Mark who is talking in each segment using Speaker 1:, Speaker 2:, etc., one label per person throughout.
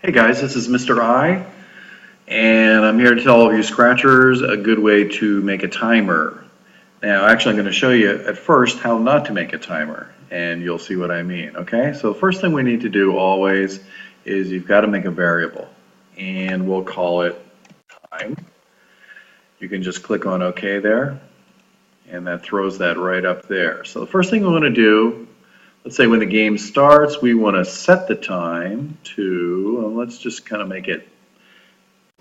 Speaker 1: Hey guys, this is Mr. I, and I'm here to tell all of you scratchers a good way to make a timer. Now, actually, I'm going to show you at first how not to make a timer, and you'll see what I mean, okay? So the first thing we need to do always is you've got to make a variable, and we'll call it time. You can just click on OK there, and that throws that right up there. So the first thing we want to do, let's say when the game starts, we want to set the time to, well, let's just kind of make it,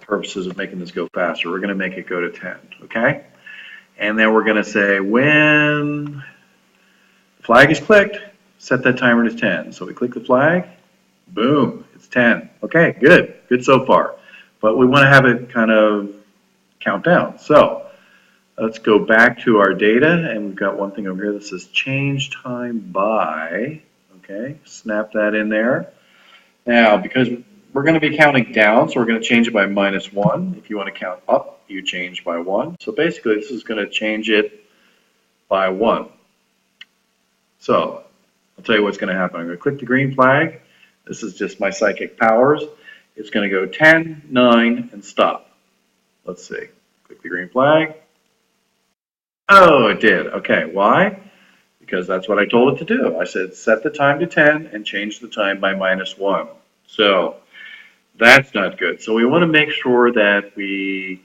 Speaker 1: purposes of making this go faster, we're going to make it go to 10, okay? And then we're going to say when the flag is clicked, set that timer to 10. So we click the flag, boom, it's 10. Okay, good so far. But we want to have it kind of count down. So let's go back to our data, and we've got one thing over here that says change time by, okay, snap that in there. Now, because we're going to be counting down, so we're going to change it by -1. If you want to count up, you change by 1. So basically, this is going to change it by 1. So I'll tell you what's going to happen. I'm going to click the green flag. This is just my psychic powers. It's going to go 10, 9, and stop. Let's see. Click the green flag. Oh, it did. Okay, why? Because that's what I told it to do. I said set the time to 10 and change the time by -1. So that's not good. So we want to make sure that we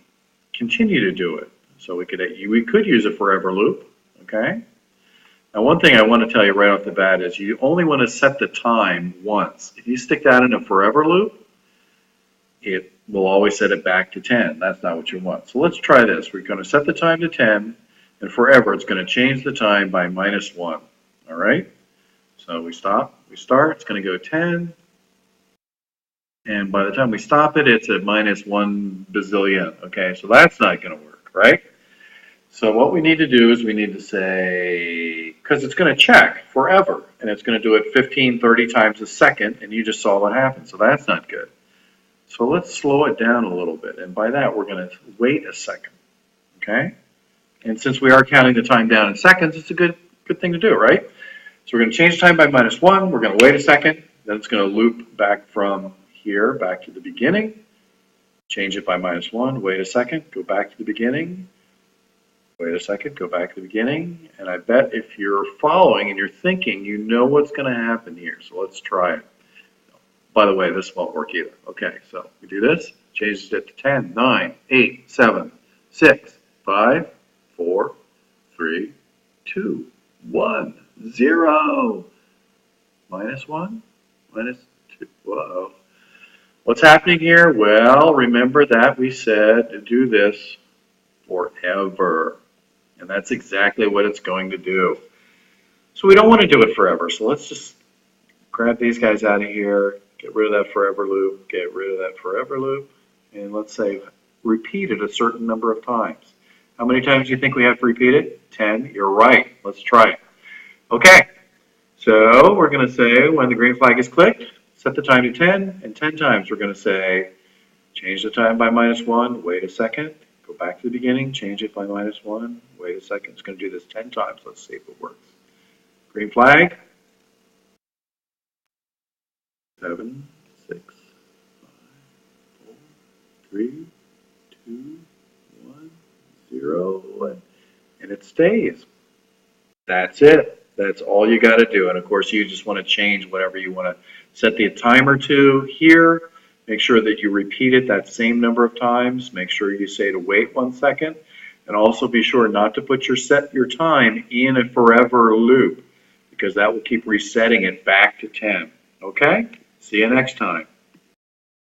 Speaker 1: continue to do it. So we could use a forever loop, okay? Now one thing I want to tell you right off the bat is you only want to set the time once. If you stick that in a forever loop, it will always set it back to 10. That's not what you want. So let's try this. We're going to set the time to 10, and forever it's going to change the time by -1. All right? So we stop, we start, it's going to go 10. And by the time we stop it, it's at -1 bazillion. Okay, so that's not going to work, right? So what we need to do is we need to say, because it's going to check forever, and it's going to do it 15, 30 times a second, and you just saw what happened. So that's not good. So let's slow it down a little bit, and by that we're going to wait a second. Okay? And since we are counting the time down in seconds, it's a good thing to do, right? So we're going to change time by -1. We're going to wait a second. Then it's going to loop back from here, back to the beginning, change it by -1, wait a second, go back to the beginning, wait a second, go back to the beginning, and I bet if you're following and you're thinking, you know what's going to happen here, so let's try it. By the way, this won't work either. Okay, so we do this, changes it to 10, 9, 8, 7, 6, 5, 4, 3, 2, 1, 0, -1, -2, whoa. What's happening here? Well, remember that we said to do this forever. And that's exactly what it's going to do. So we don't want to do it forever. So let's just grab these guys out of here, get rid of that forever loop, get rid of that forever loop, and let's say repeat it a certain number of times. How many times do you think we have to repeat it? 10. You're right. Let's try it. Okay. So we're going to say when the green flag is clicked, set the time to 10, and 10 times we're going to say, change the time by -1, wait a second, go back to the beginning, change it by -1, wait a second. It's going to do this 10 times. Let's see if it works. Green flag. 7, 6, 5, 4, 3, 2, 1, 0, and it stays. That's it. That's all you got to do. And of course, you just want to change whatever you want to set the timer to here. Make sure that you repeat it that same number of times. Make sure you say to wait 1 second. And also be sure not to put your time in a forever loop, because that will keep resetting it back to 10. Okay? See you next time.